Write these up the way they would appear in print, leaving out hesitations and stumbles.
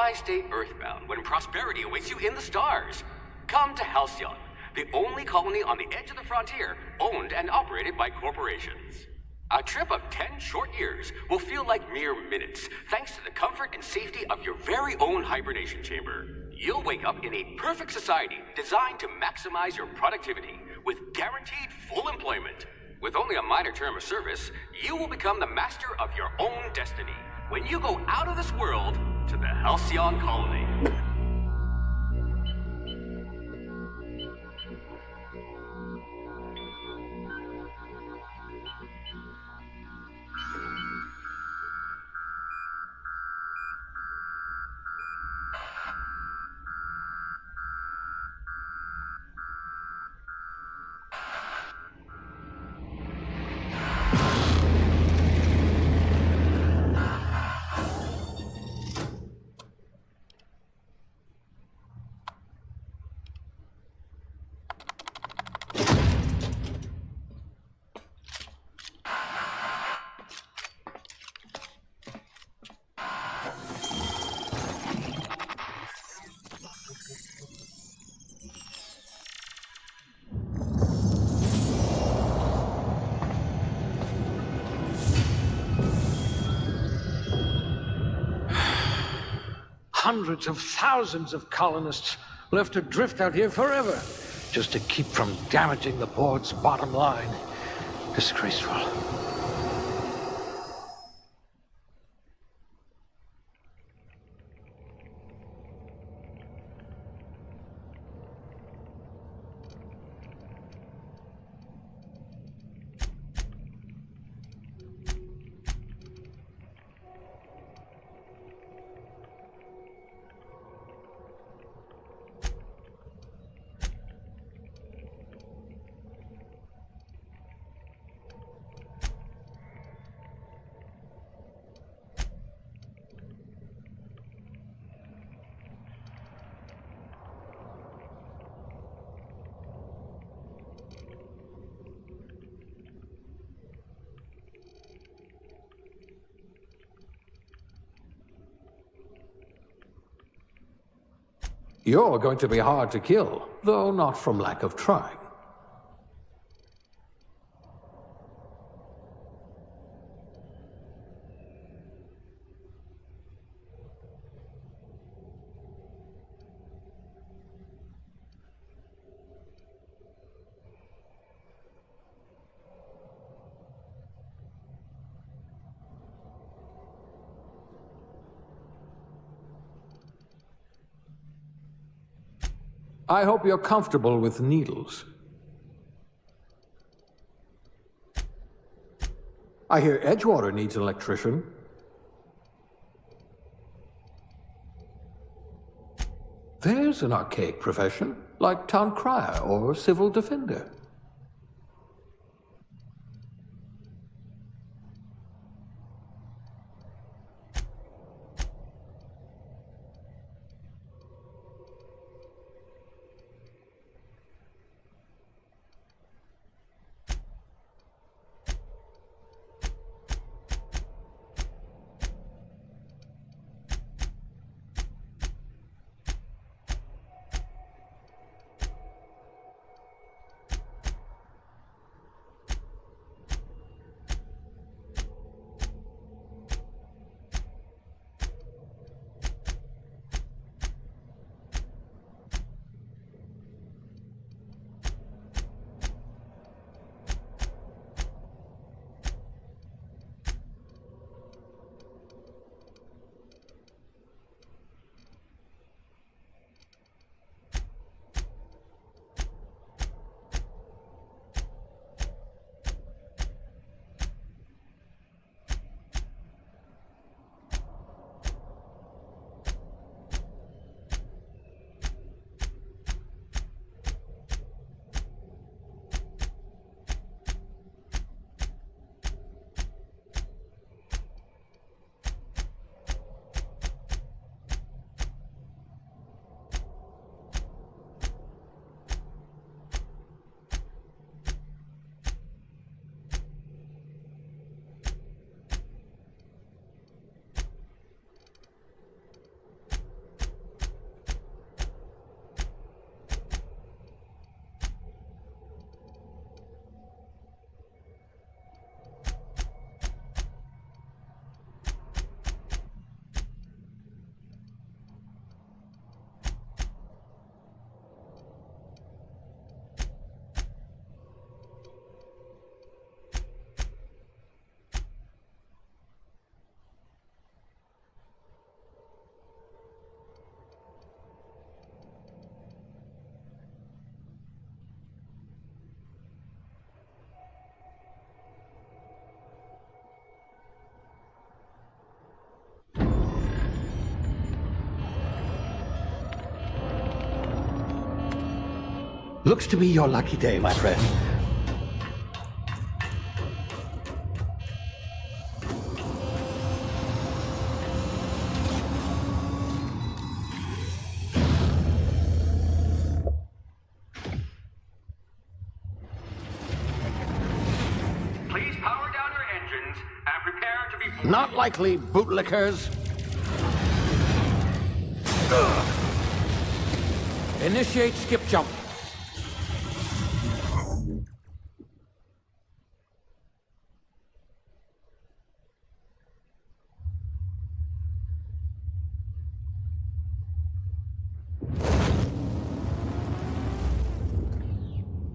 Why stay earthbound when prosperity awaits you in the stars? Come to Halcyon, the only colony on the edge of the frontier, owned and operated by corporations. A trip of 10 short years will feel like mere minutes, thanks to the comfort and safety of your very own hibernation chamber. You'll wake up in a perfect society designed to maximize your productivity, with guaranteed full employment. With only a minor term of service, you will become the master of your own destiny when you go out of this world to the Halcyon colony. Hundreds of thousands of colonists left adrift out here forever, just to keep from damaging the board's bottom line. Disgraceful. You're going to be hard to kill, though not from lack of trying. I hope you're comfortable with needles. I hear Edgewater needs an electrician. There's an archaic profession, like town crier or civil defender. Looks to be your lucky day, my friend. Please power down your engines and prepare to be... Not likely, bootlickers. Initiate skip jump.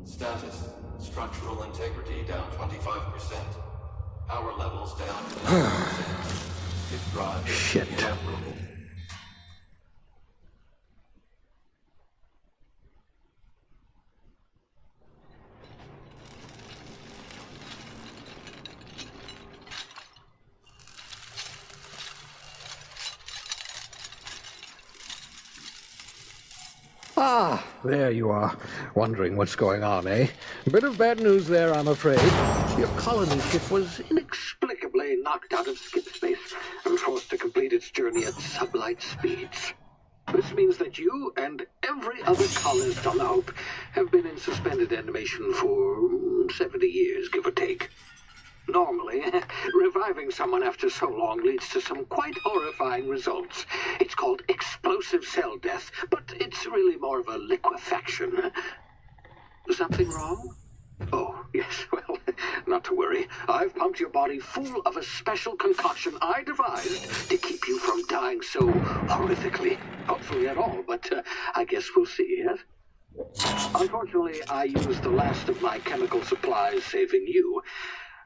Status. Structural integrity down 25%. Power levels down to 90%. This drive is Shit. inoperable. Ah, there you are. Wondering what's going on, eh? Bit of bad news there, I'm afraid. Your colony ship was inexplicably knocked out of skip space and forced to complete its journey at sublight speeds. This means that you and every other colonist on the Hope have been in suspended animation for 70 years, give or take. Normally, reviving someone after so long leads to some quite horrifying results. It's called explosive cell death, but it's really more of a liquefaction. Something wrong? Oh, yes, well, not to worry. I've pumped your body full of a special concoction I devised to keep you from dying so horrifically. Hopefully at all, but I guess we'll see, yes? Unfortunately, I used the last of my chemical supplies saving you.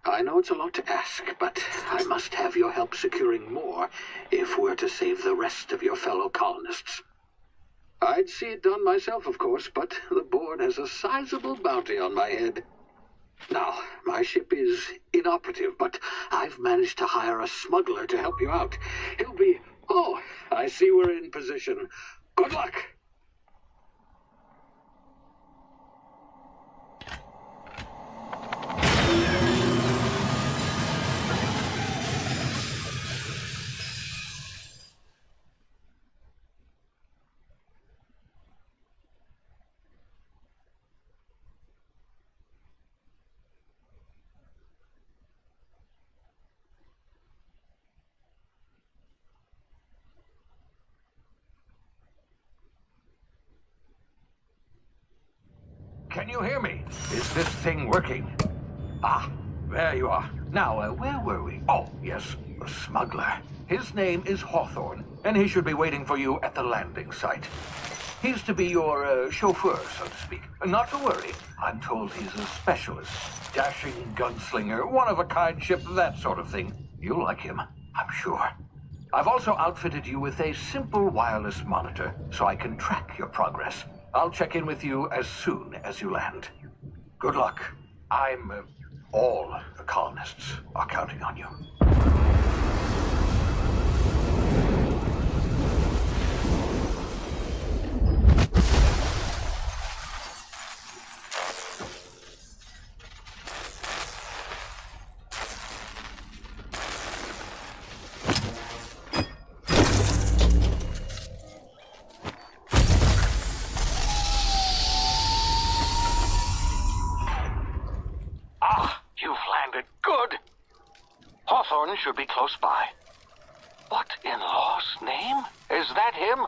I know it's a lot to ask, but I must have your help securing more if we're to save the rest of your fellow colonists. I'd see it done myself, of course, but the board has a sizable bounty on my head. Now, my ship is inoperative, but I've managed to hire a smuggler to help you out. He'll be... Oh, I see we're in position. Good luck! Can you hear me? Is this thing working? Ah, there you are. Now, where were we? Oh, yes, the smuggler. His name is Hawthorne, and he should be waiting for you at the landing site. He's to be your chauffeur, so to speak. Not to worry. I'm told he's a specialist. Dashing gunslinger, one-of-a-kind ship, that sort of thing. You'll like him, I'm sure. I've also outfitted you with a simple wireless monitor, so I can track your progress. I'll check in with you as soon as you land. Good luck. All the colonists are counting on you. Hawthorne should be close by. What in law's name? Is that him?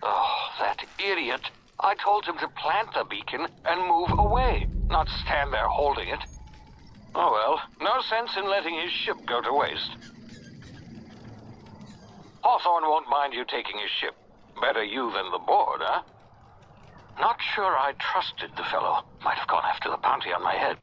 Oh, that idiot. I told him to plant the beacon and move away, not stand there holding it. Oh well, no sense in letting his ship go to waste. Hawthorne won't mind you taking his ship. Better you than the board, huh? Not sure I trusted the fellow. Might have gone after the bounty on my head.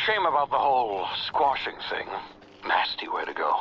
Shame about the whole squashing thing. Nasty way to go.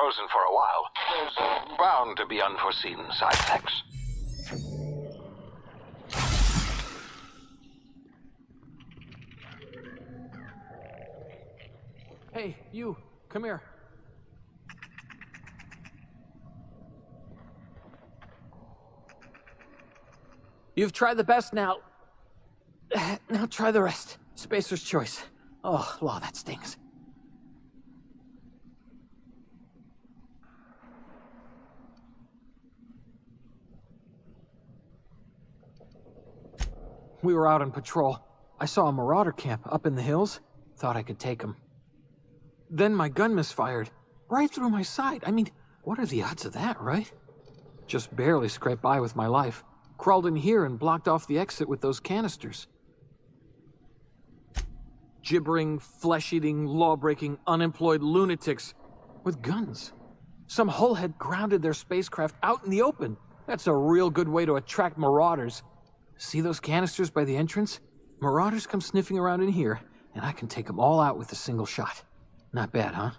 frozen for a while. There's bound to be unforeseen side effects. Hey, you, come here. You've tried the best now. Now try the rest. Spacer's choice. Oh, law, that stings. We were out on patrol. I saw a marauder camp up in the hills. Thought I could take him. Then my gun misfired. Right through my side. I mean, what are the odds of that, right? Just barely scraped by with my life. Crawled in here and blocked off the exit with those canisters. Gibbering, flesh-eating, law-breaking, unemployed lunatics with guns. Some hullhead grounded their spacecraft out in the open. That's a real good way to attract marauders. See those canisters by the entrance? Marauders come sniffing around in here, and I can take them all out with a single shot. Not bad, huh?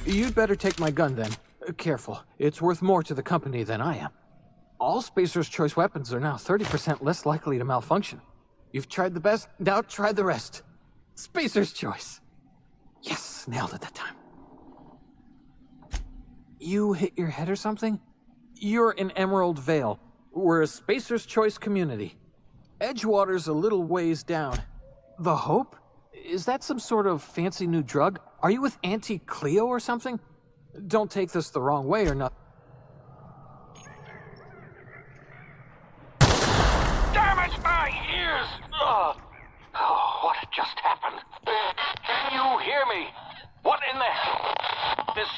You'd better take my gun, then. Careful. It's worth more to the company than I am. All Spacer's Choice weapons are now 30% less likely to malfunction. You've tried the best, now try the rest. Spacer's Choice. Yes, nailed it that time. You hit your head or something? You're in Emerald Vale. We're a Spacer's Choice community. Edgewater's a little ways down. The Hope? Is that some sort of fancy new drug? Are you with Auntie Cleo or something? Don't take this the wrong way or not. Damn it, my ears! Oh, what just happened? Can you hear me? What in the hell? This...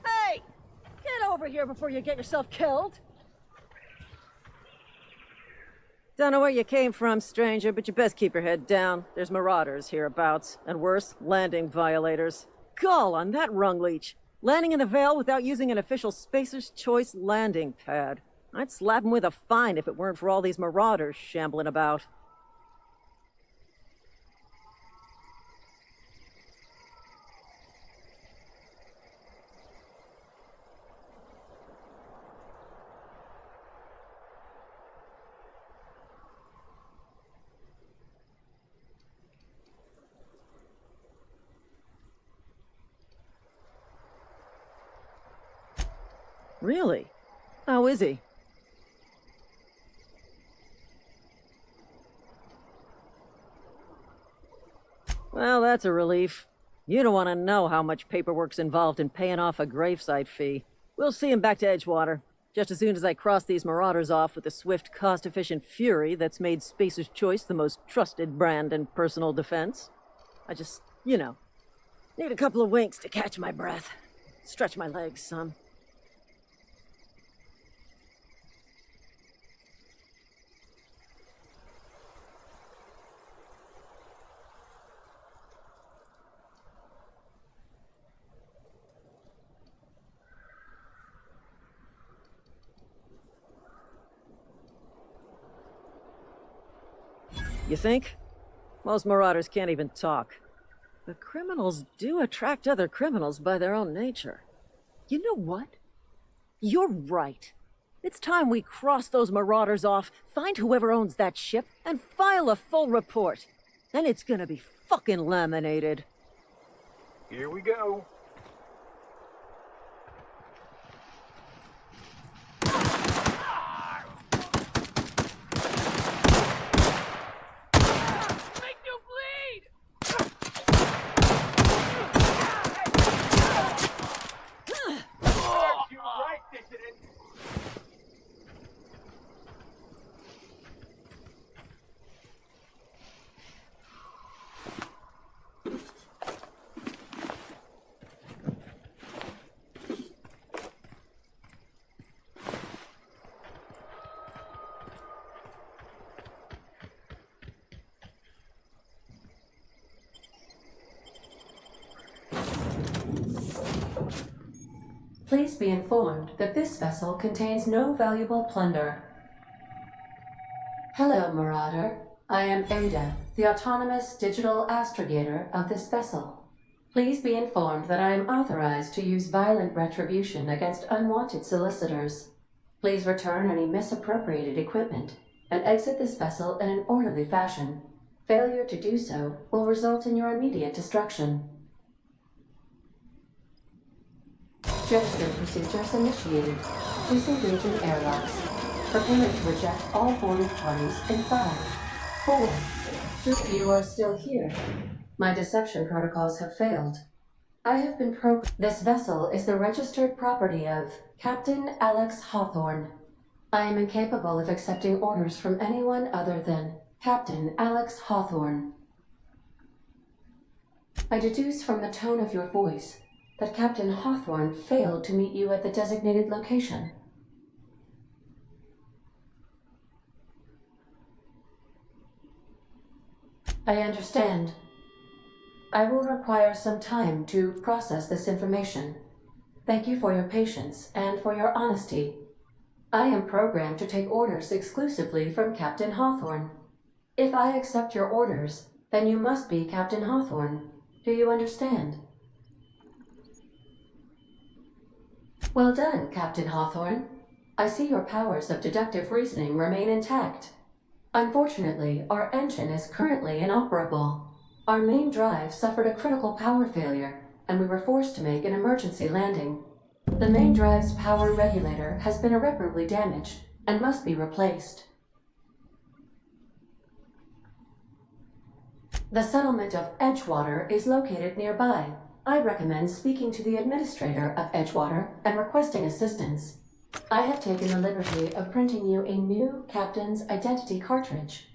Hey! Get over here before you get yourself killed! Don't know where you came from, stranger, but you best keep your head down. There's marauders hereabouts, and worse, landing violators. Gall on that rung leech! Landing in the Vale without using an official Spacer's Choice landing pad. I'd slap him with a fine if it weren't for all these marauders shambling about. Really? How is he? Well, that's a relief. You don't want to know how much paperwork's involved in paying off a gravesite fee. We'll see him back to Edgewater, just as soon as I cross these marauders off with the swift, cost-efficient fury that's made Spacer's Choice the most trusted brand in personal defense. I just, need a couple of winks to catch my breath. Stretch my legs some. You think? Most marauders can't even talk. But criminals do attract other criminals by their own nature. You know what? You're right. It's time we cross those marauders off, find whoever owns that ship, and file a full report. Then it's gonna be fucking laminated. Here we go. Please be informed that this vessel contains no valuable plunder. Hello, Marauder. I am Ada, the autonomous digital astrogator of this vessel. Please be informed that I am authorized to use violent retribution against unwanted solicitors. Please return any misappropriated equipment and exit this vessel in an orderly fashion. Failure to do so will result in your immediate destruction. Jettison procedures initiated. Disengage in airlocks. Preparing to eject all boarded parties in 5, 4. If you are still here, my deception protocols have failed. I have been This vessel is the registered property of Captain Alex Hawthorne. I am incapable of accepting orders from anyone other than Captain Alex Hawthorne. I deduce from the tone of your voice that Captain Hawthorne failed to meet you at the designated location. I understand. I will require some time to process this information. Thank you for your patience and for your honesty. I am programmed to take orders exclusively from Captain Hawthorne. If I accept your orders, then you must be Captain Hawthorne. Do you understand? Well done, Captain Hawthorne. I see your powers of deductive reasoning remain intact. Unfortunately, our engine is currently inoperable. Our main drive suffered a critical power failure, and we were forced to make an emergency landing. The main drive's power regulator has been irreparably damaged and must be replaced. The settlement of Edgewater is located nearby. I recommend speaking to the administrator of Edgewater and requesting assistance. I have taken the liberty of printing you a new Captain's Identity cartridge.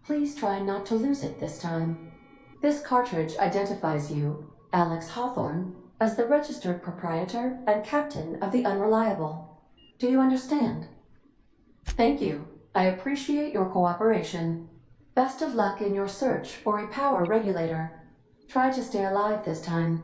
Please try not to lose it this time. This cartridge identifies you, Alex Hawthorne, as the registered proprietor and captain of the Unreliable. Do you understand? Thank you. I appreciate your cooperation. Best of luck in your search for a power regulator. Try to stay alive this time.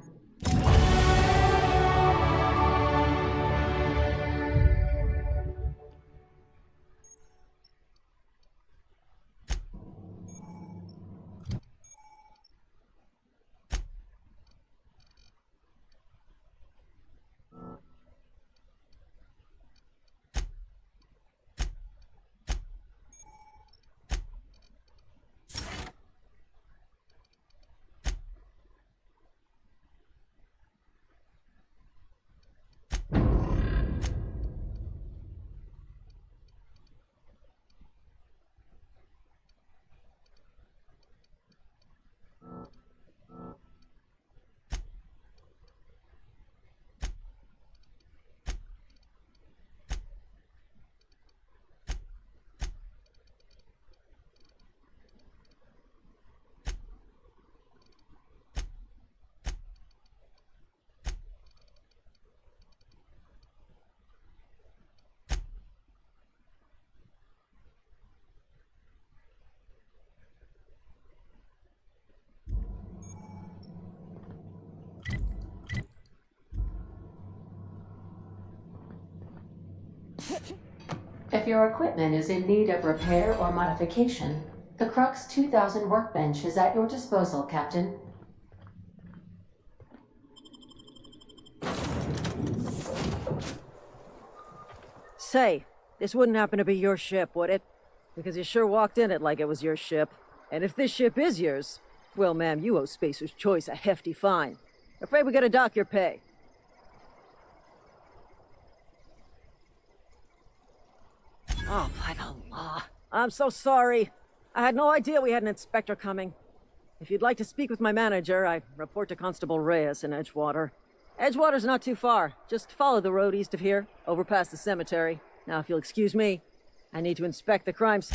If your equipment is in need of repair or modification, the Crux 2000 workbench is at your disposal, Captain. Say, this wouldn't happen to be your ship, would it? Because you sure walked in it like it was your ship. And if this ship is yours, well, ma'am, you owe Spacer's Choice a hefty fine. Afraid we gotta dock your pay. Oh, by the law. I'm so sorry. I had no idea we had an inspector coming. If you'd like to speak with my manager, I report to Constable Reyes in Edgewater. Edgewater's not too far. Just follow the road east of here, over past the cemetery. Now, if you'll excuse me, I need to inspect the crimes.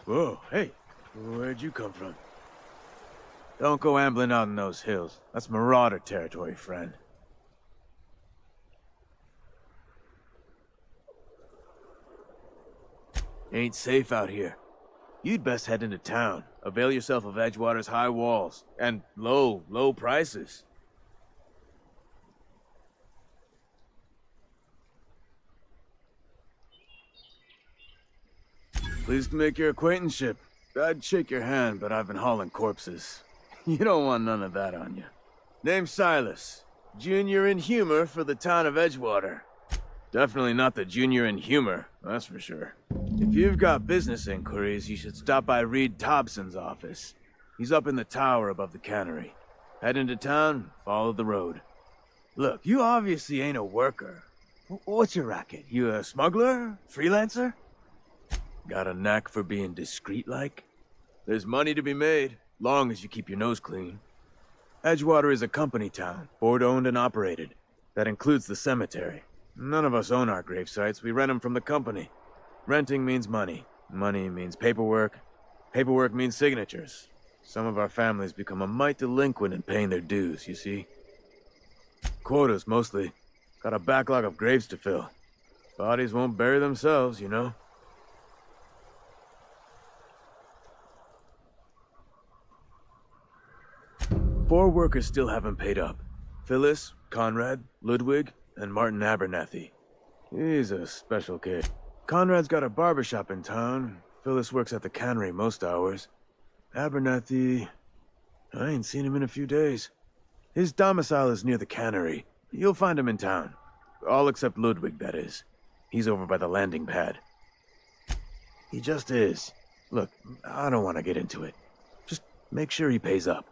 Whoa, hey, where'd you come from? Don't go ambling out in those hills. That's marauder territory, friend. Ain't safe out here. You'd best head into town. Avail yourself of Edgewater's high walls and low prices. Pleased to make your acquaintanceship. I'd shake your hand, but I've been hauling corpses. You don't want none of that on you. Name's Silas. Junior in humor for the town of Edgewater. Definitely not the junior in humor, that's for sure. If you've got business inquiries, you should stop by Reed Thompson's office. He's up in the tower above the cannery. Head into town, follow the road. Look, you obviously ain't a worker. What's your racket? You a smuggler? Freelancer? Got a knack for being discreet-like? There's money to be made, long as you keep your nose clean. Edgewater is a company town, board-owned and operated. That includes the cemetery. None of us own our grave sites, we rent them from the company. Renting means money. Money means paperwork. Paperwork means signatures. Some of our families become a mite delinquent in paying their dues, you see. Quotas, mostly. Got a backlog of graves to fill. Bodies won't bury themselves, you know. 4 workers still haven't paid up. Phyllis, Conrad, Ludwig, and Martin Abernathy. He's a special kid. Conrad's got a barbershop in town. Phyllis works at the cannery most hours. Abernathy... I ain't seen him in a few days. His domicile is near the cannery. You'll find him in town. All except Ludwig, that is. He's over by the landing pad. He just is. Look, I don't want to get into it. Just make sure he pays up.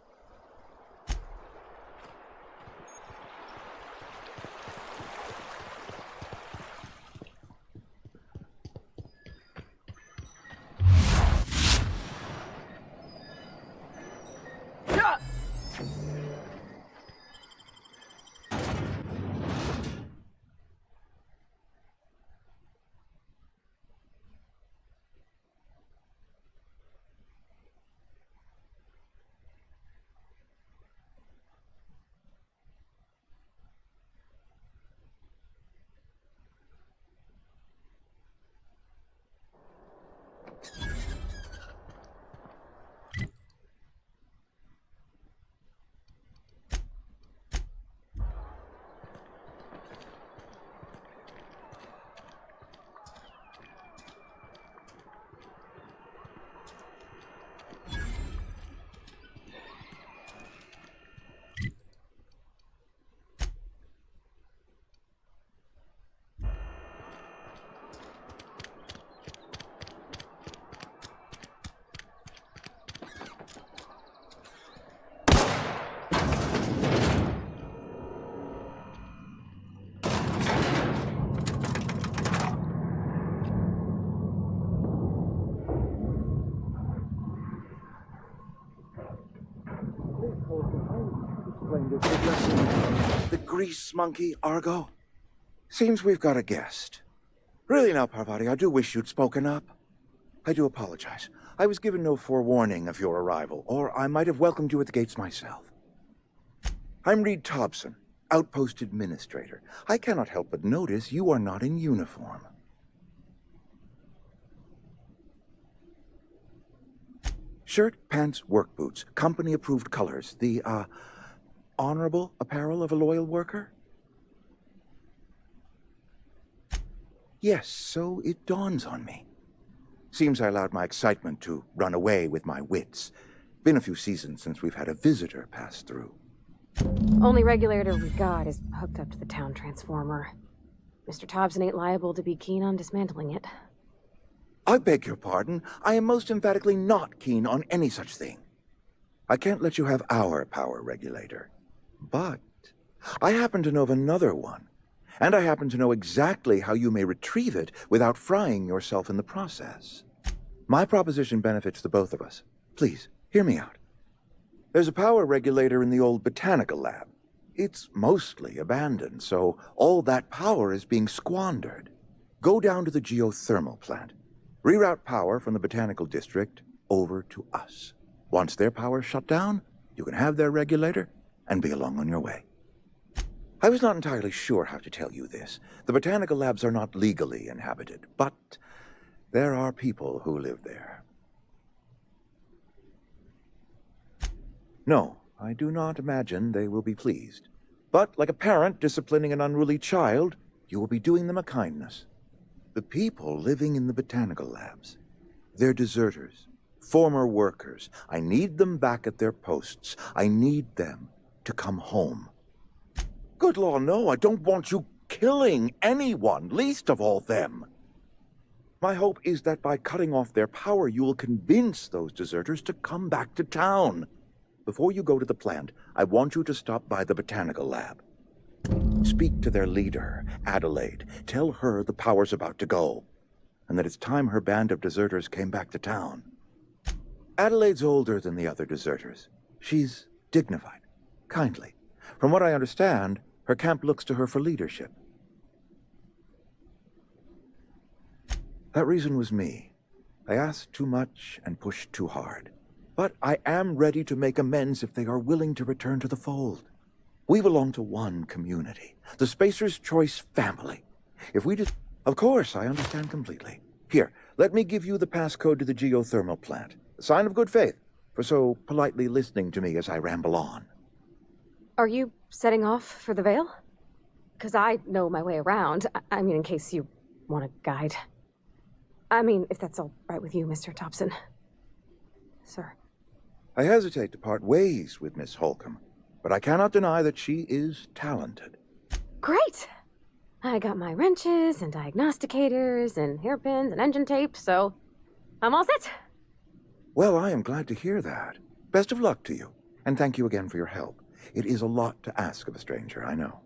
The grease monkey, Argo? Seems we've got a guest. Really now, Parvati, I do wish you'd spoken up. I do apologize. I was given no forewarning of your arrival, or I might have welcomed you at the gates myself. I'm Reed Thompson, Outpost Administrator. I cannot help but notice you are not in uniform. Shirt, pants, work boots, company-approved colors. The, honorable apparel of a loyal worker? Yes, so it dawns on me. Seems I allowed my excitement to run away with my wits. Been a few seasons since we've had a visitor pass through. Only regulator we got is hooked up to the town transformer. Mr. Thompson ain't liable to be keen on dismantling it. I beg your pardon. I am most emphatically not keen on any such thing. I can't let you have our power regulator. But I happen to know of another one, and I happen to know exactly how you may retrieve it without frying yourself in the process. My proposition benefits the both of us. Please, hear me out. There's a power regulator in the old botanical lab. It's mostly abandoned, so all that power is being squandered. Go down to the geothermal plant. Reroute power from the botanical district over to us. Once their power's shut down, you can have their regulator and be along on your way. I was not entirely sure how to tell you this. The botanical labs are not legally inhabited, but there are people who live there. No, I do not imagine they will be pleased. But like a parent disciplining an unruly child, you will be doing them a kindness. The people living in the botanical labs, they're deserters, former workers. I need them back at their posts. I need them to come home. Good law, no, I don't want you killing anyone, least of all them. My hope is that by cutting off their power, you will convince those deserters to come back to town. Before you go to the plant, I want you to stop by the botanical lab. Speak to their leader, Adelaide. Tell her the power's about to go, and that it's time her band of deserters came back to town. Adelaide's older than the other deserters. She's dignified, kindly. From what I understand, her camp looks to her for leadership. That reason was me. I asked too much and pushed too hard. But I am ready to make amends if they are willing to return to the fold. We belong to one community, the Spacer's Choice family. If we just... Of course, I understand completely. Here, let me give you the passcode to the geothermal plant. A sign of good faith, for so politely listening to me as I ramble on. Are you setting off for the Vale? Because I know my way around. I mean, in case you want a guide. I mean, if that's all right with you, Mr. Thompson. Sir. I hesitate to part ways with Miss Holcomb, but I cannot deny that she is talented. Great! I got my wrenches and diagnosticators and hairpins and engine tape, so I'm all set. Well, I am glad to hear that. Best of luck to you, and thank you again for your help. It is a lot to ask of a stranger, I know.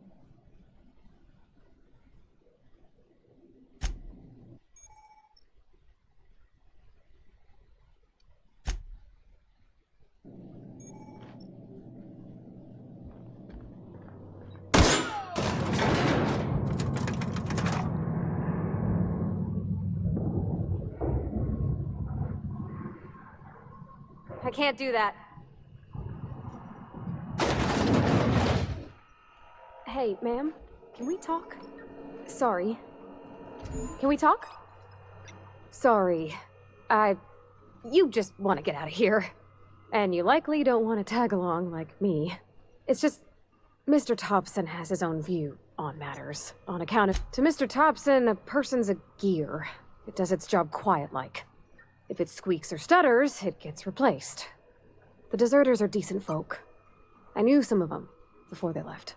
I can't do that. Hey, ma'am, can we talk? Sorry. Can we talk? Sorry. You just want to get out of here. And you likely don't want to tag along like me. It's just, Mr. Thompson has his own view on matters. On account of, to Mr. Thompson, a person's a gear. It does its job quiet-like. If it squeaks or stutters, it gets replaced. The deserters are decent folk. I knew some of them before they left.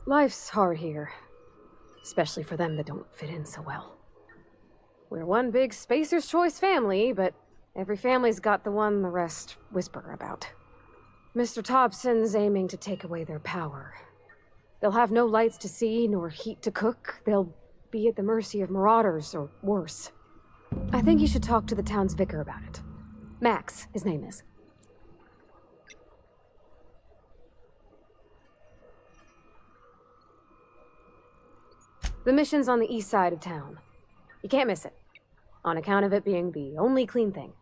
Life's hard here, especially for them that don't fit in so well. We're one big Spacer's Choice family, but every family's got the one the rest whisper about. Mr. Thompson's aiming to take away their power. They'll have no lights to see, nor heat to cook. They'll be at the mercy of marauders, or worse. I think you should talk to the town's vicar about it. Max, his name is. The mission's on the east side of town. You can't miss it, on account of it being the only clean thing.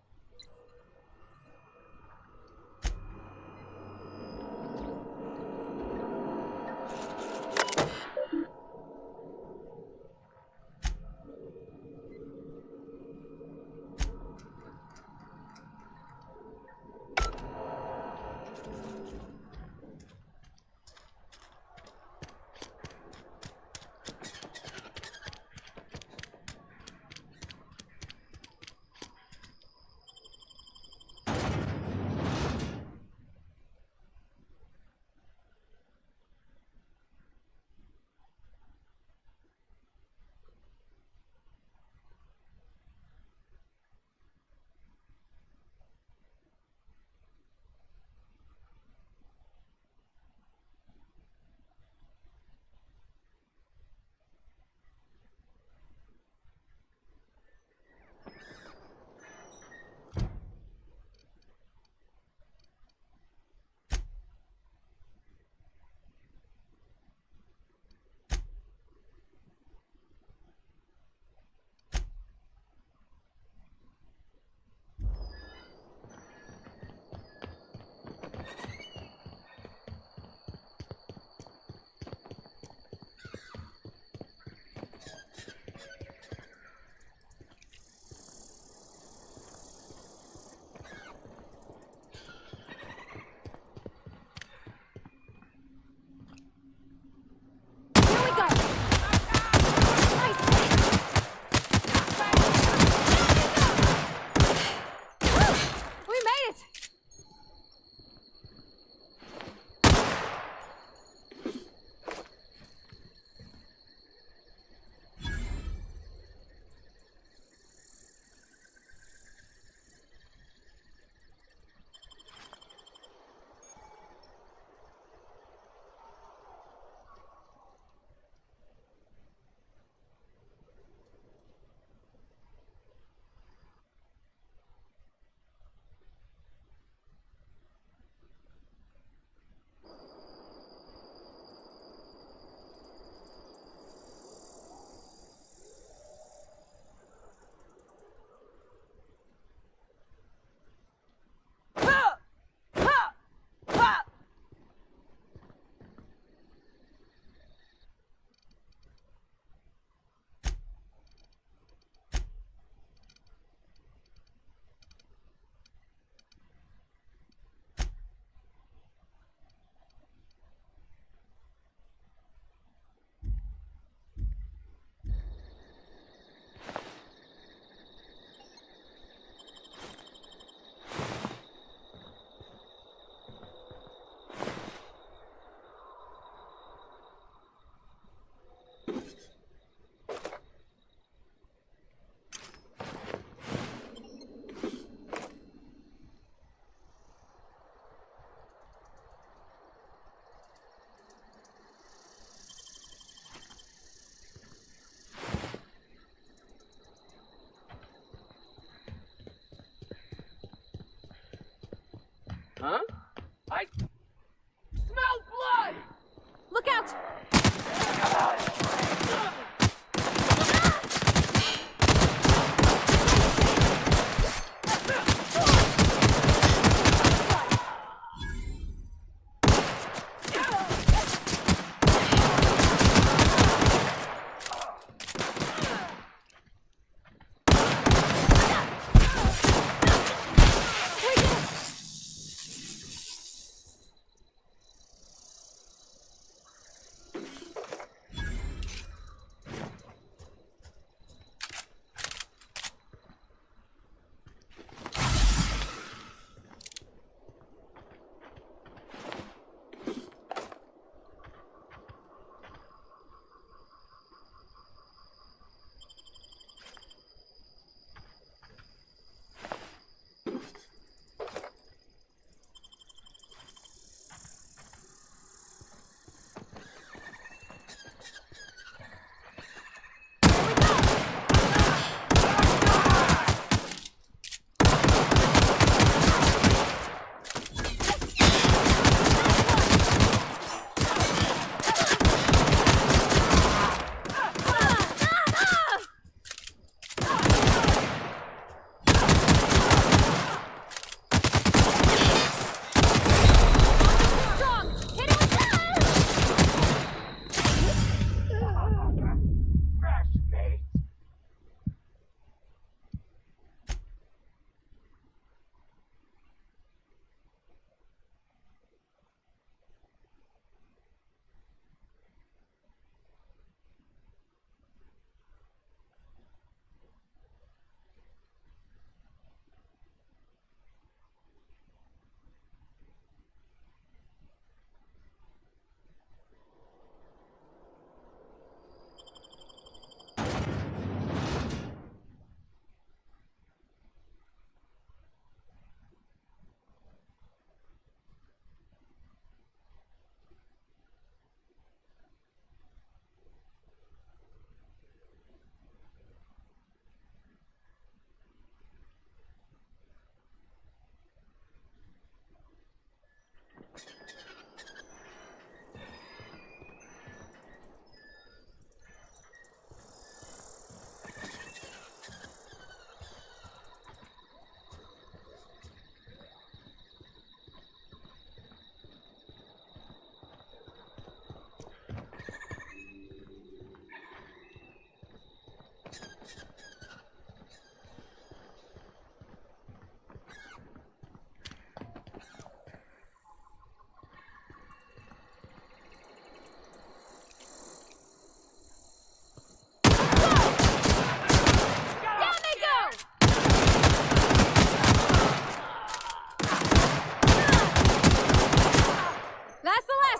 Huh? I smell blood! Look out!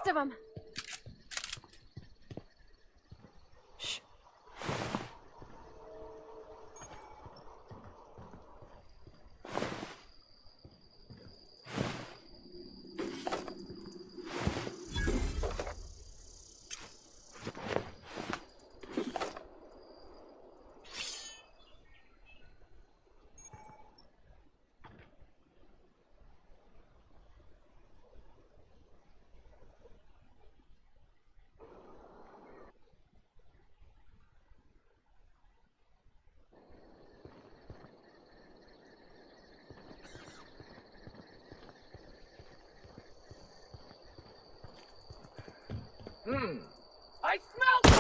Of them. I smell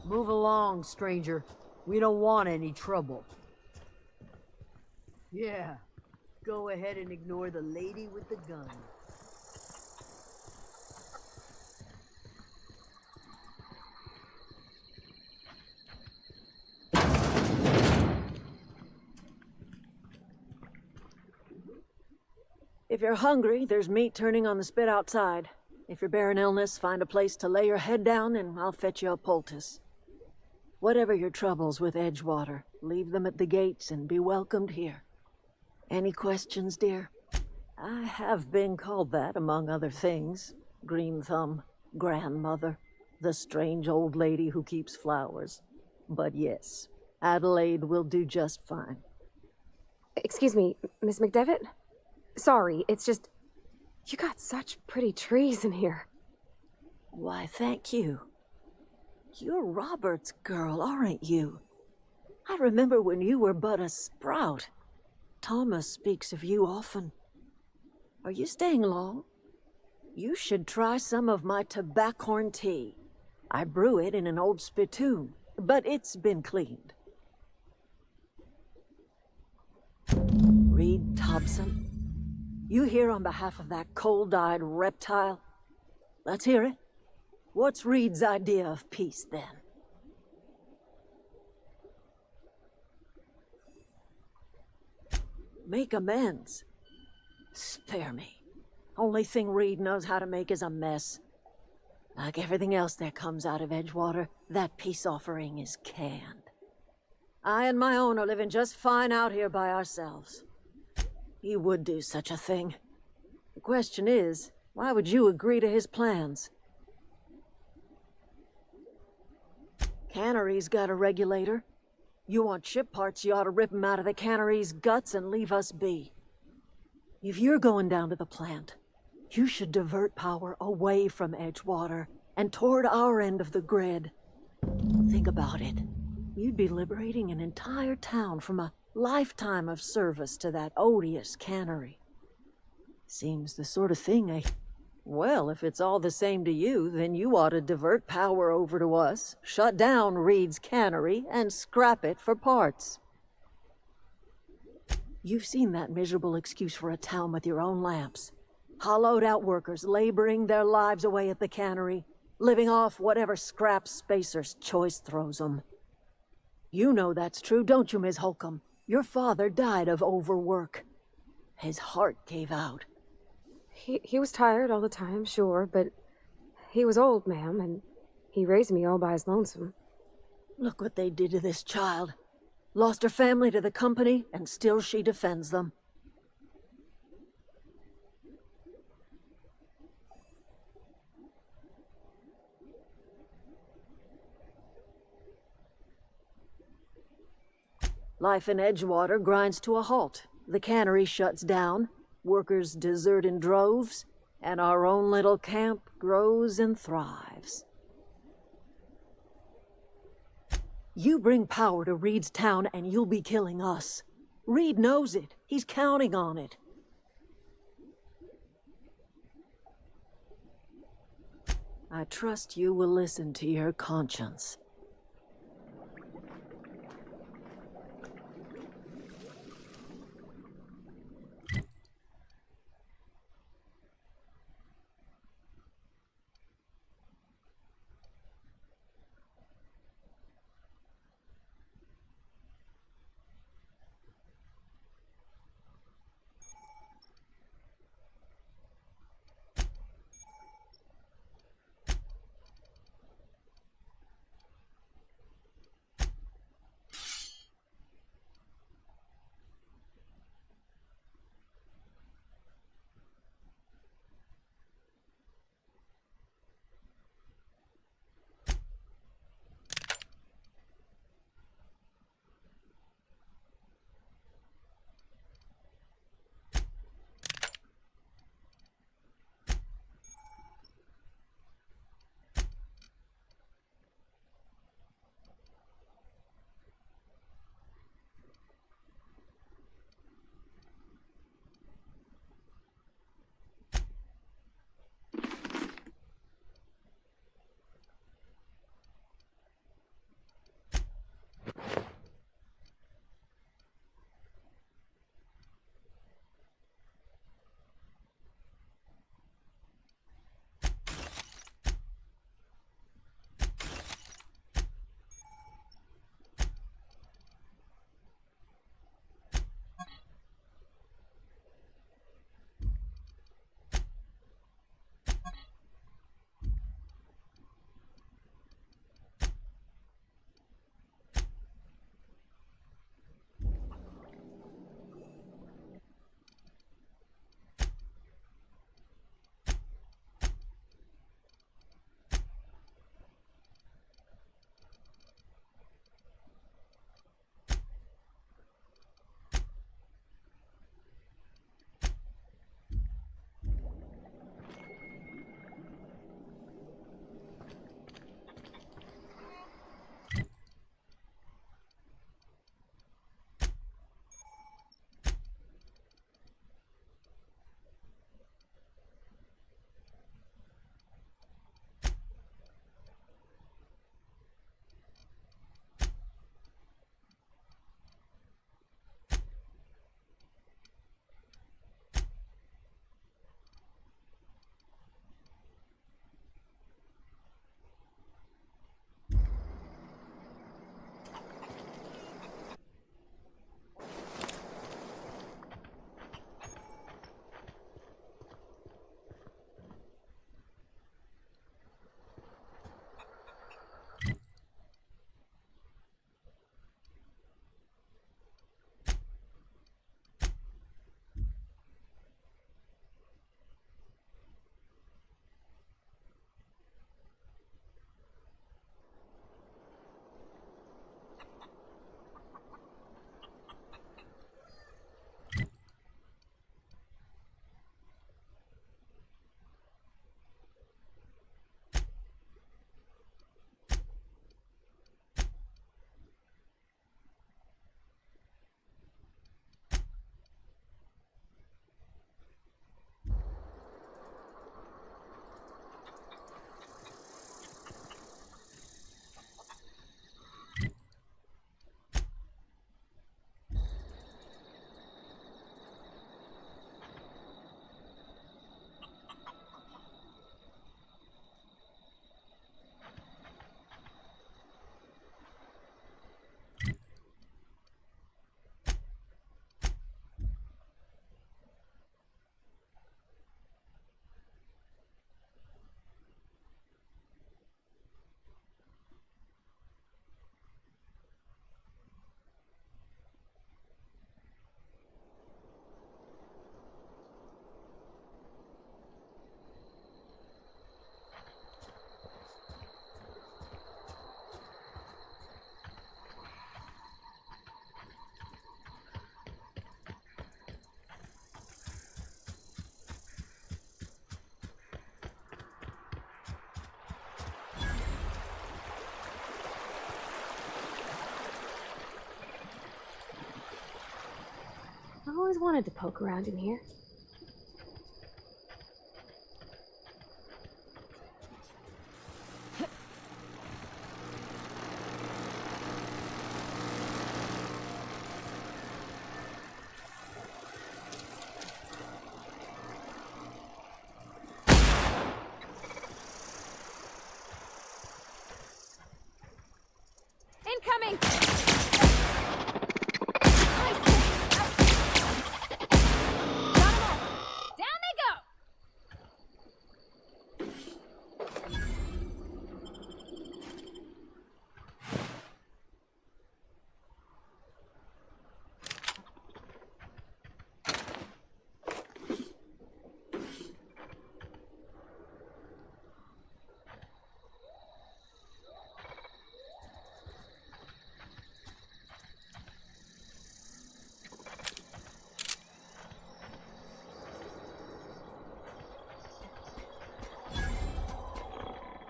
Move along, stranger. We don't want any trouble. Yeah. Go ahead and ignore the lady with the gun. If you're hungry, there's meat turning on the spit outside. If you're bearing illness, find a place to lay your head down and I'll fetch you a poultice. Whatever your troubles with Edgewater, leave them at the gates and be welcomed here. Any questions, dear? I have been called that, among other things. Green Thumb, grandmother, the strange old lady who keeps flowers. But yes, Adelaide will do just fine. Excuse me, Miss McDevitt? Sorry, it's just... You got such pretty trees in here. Why, thank you. You're Robert's girl, aren't you? I remember when you were but a sprout. Thomas speaks of you often. Are you staying long? You should try some of my tobaccorn tea. I brew it in an old spittoon, but it's been cleaned. Reed Thompson, you here on behalf of that cold-eyed reptile? Let's hear it. What's Reed's idea of peace, then? Make amends. Spare me. Only thing Reed knows how to make is a mess. Like everything else that comes out of Edgewater, that peace offering is canned. I and my own are living just fine out here by ourselves. He would do such a thing. The question is, why would you agree to his plans? Cannery's got a regulator. You want ship parts, you ought to rip 'em out of the cannery's guts and leave us be. If you're going down to the plant, you should divert power away from Edgewater and toward our end of the grid. Think about it. You'd be liberating an entire town from a lifetime of service to that odious cannery. Seems the sort of thing Well, if it's all the same to you, then you ought to divert power over to us, shut down Reed's cannery, and scrap it for parts. You've seen that miserable excuse for a town with your own lamps. Hollowed-out workers laboring their lives away at the cannery, living off whatever scrap Spacer's choice throws them. You know that's true, don't you, Ms. Holcomb? Your father died of overwork. His heart gave out. He was tired all the time, sure, but he was old, ma'am, and he raised me all by his lonesome. Look what they did to this child. Lost her family to the company, and still she defends them. Life in Edgewater grinds to a halt. The cannery shuts down, workers desert in droves, and our own little camp grows and thrives. You bring power to Reed's town and you'll be killing us. Reed knows it. He's counting on it. I trust you will listen to your conscience. always wanted to poke around in here. Incoming!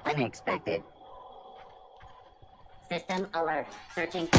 Unexpected. System alert. Searching.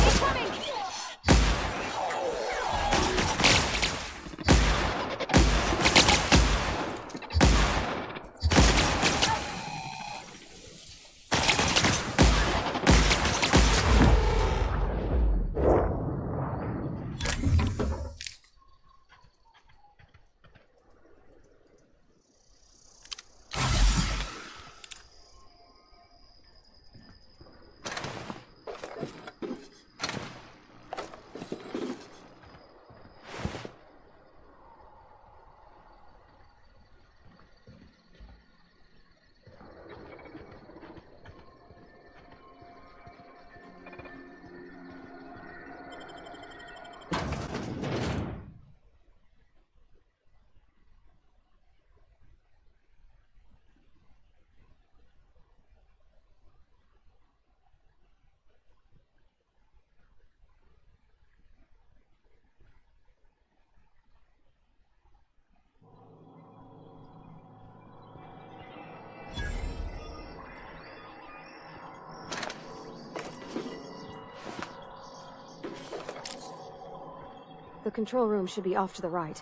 The control room should be off to the right.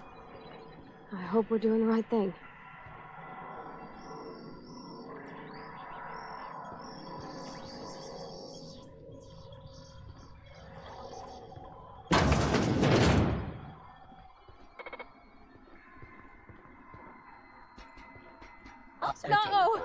I hope we're doing the right thing. No!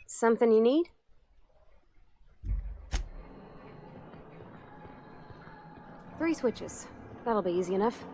Something you need? Three switches. That'll be easy enough.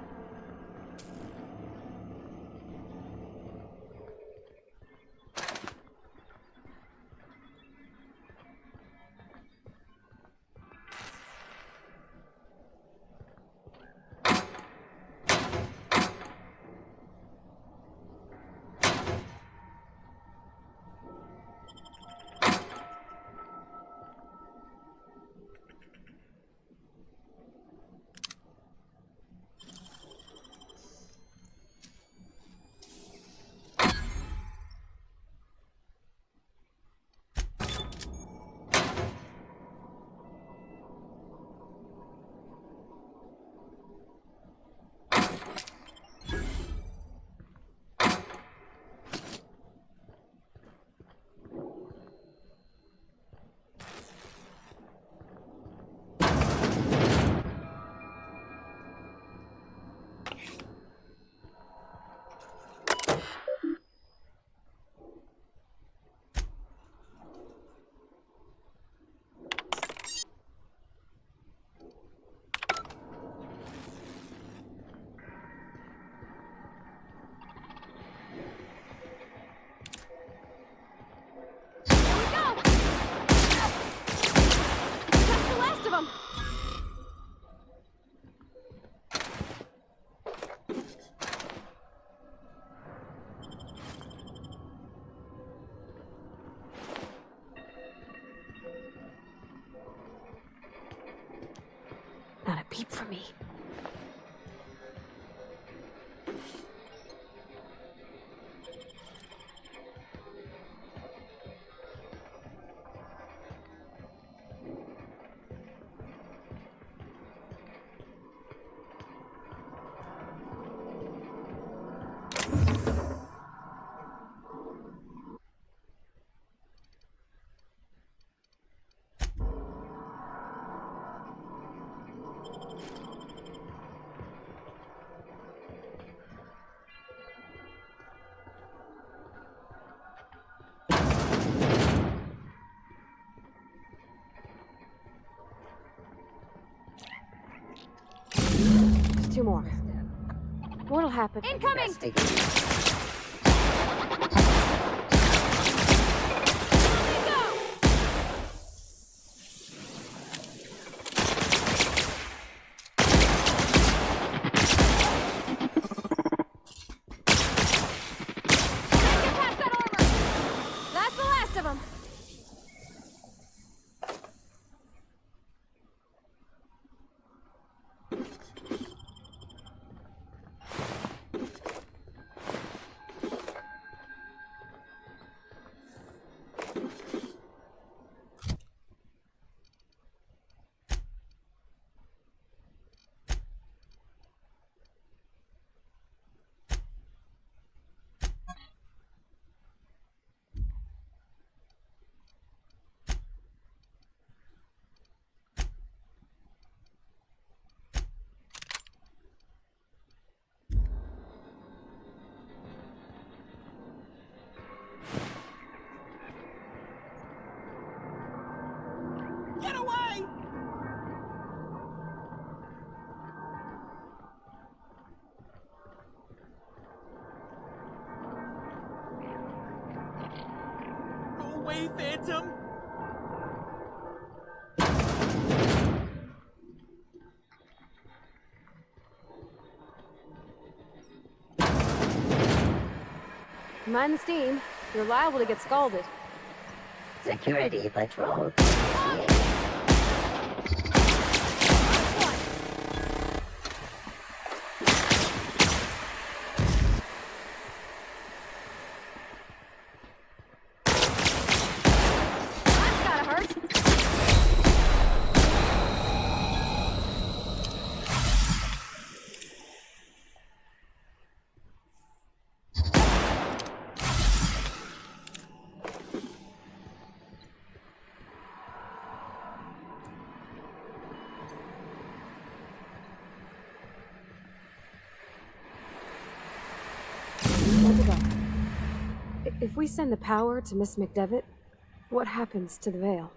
keep from me. Just two more. What'll happen? Incoming! That's the last of them. Get away! Go away, Phantom! Mind the steam. You're liable to get scalded. Security patrol. That's gotta hurt. If we send the power to Miss McDevitt, what happens to the Veil?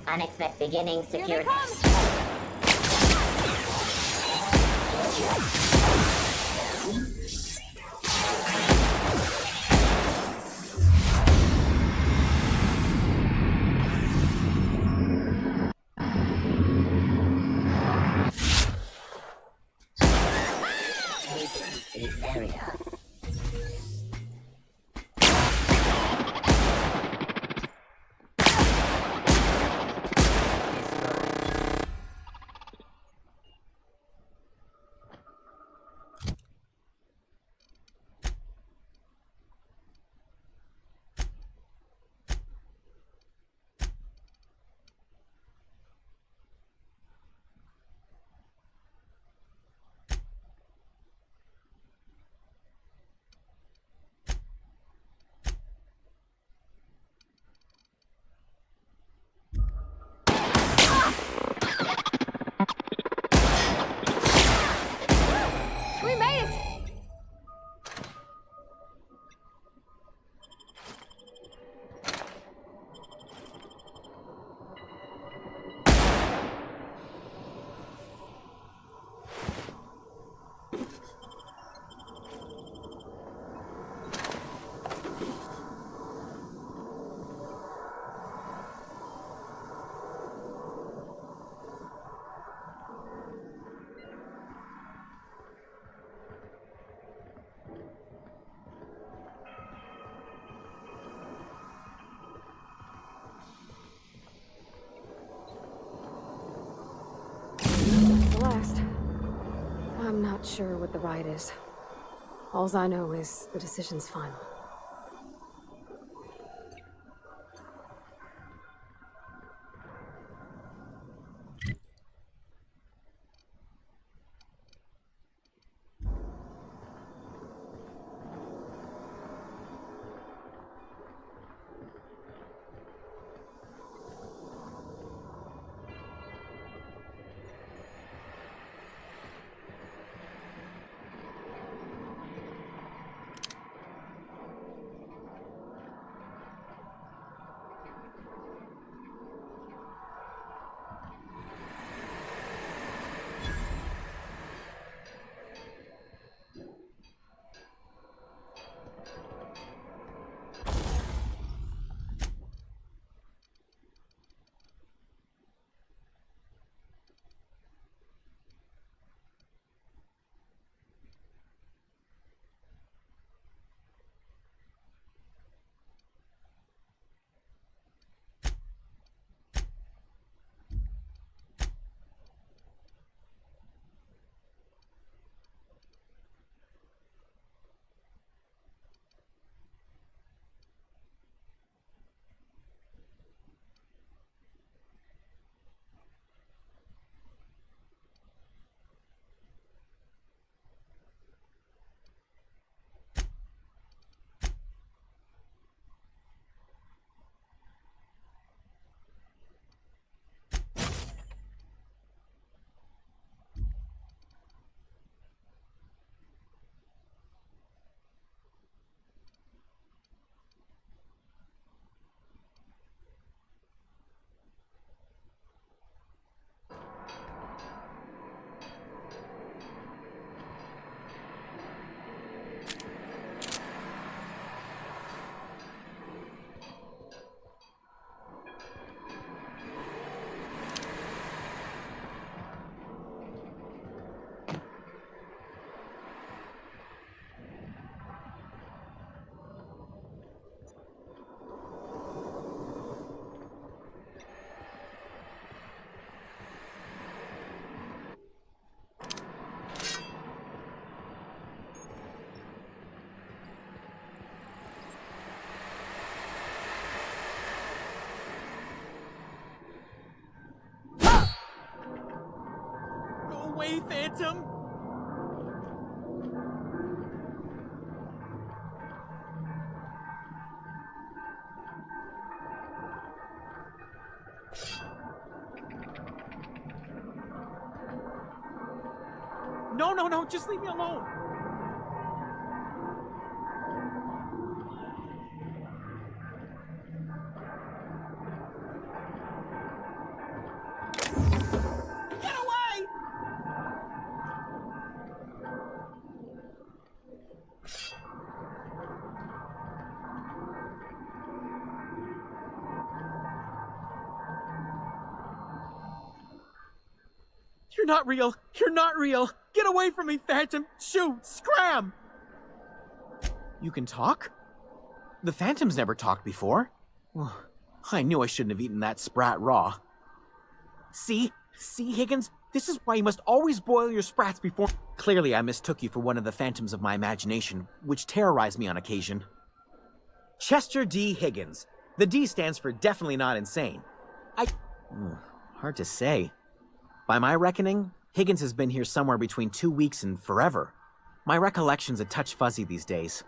Unexpected beginning security. Here they come! The area. what the ride is. Alls I know is the decision's final. away, Phantom! No, just leave me alone! Get away! You're not real! You're not real! Get away from me, Phantom! Shoot! Scram! You can talk? The Phantom's never talked before. I knew I shouldn't have eaten that sprat raw. See, Higgins? This is why you must always boil your sprats before— Clearly I mistook you for one of the phantoms of my imagination, which terrorized me on occasion. Chester D. Higgins. The D stands for definitely not insane. Hard to say. By my reckoning, Higgins has been here somewhere between 2 weeks and forever. My recollection's a touch fuzzy these days.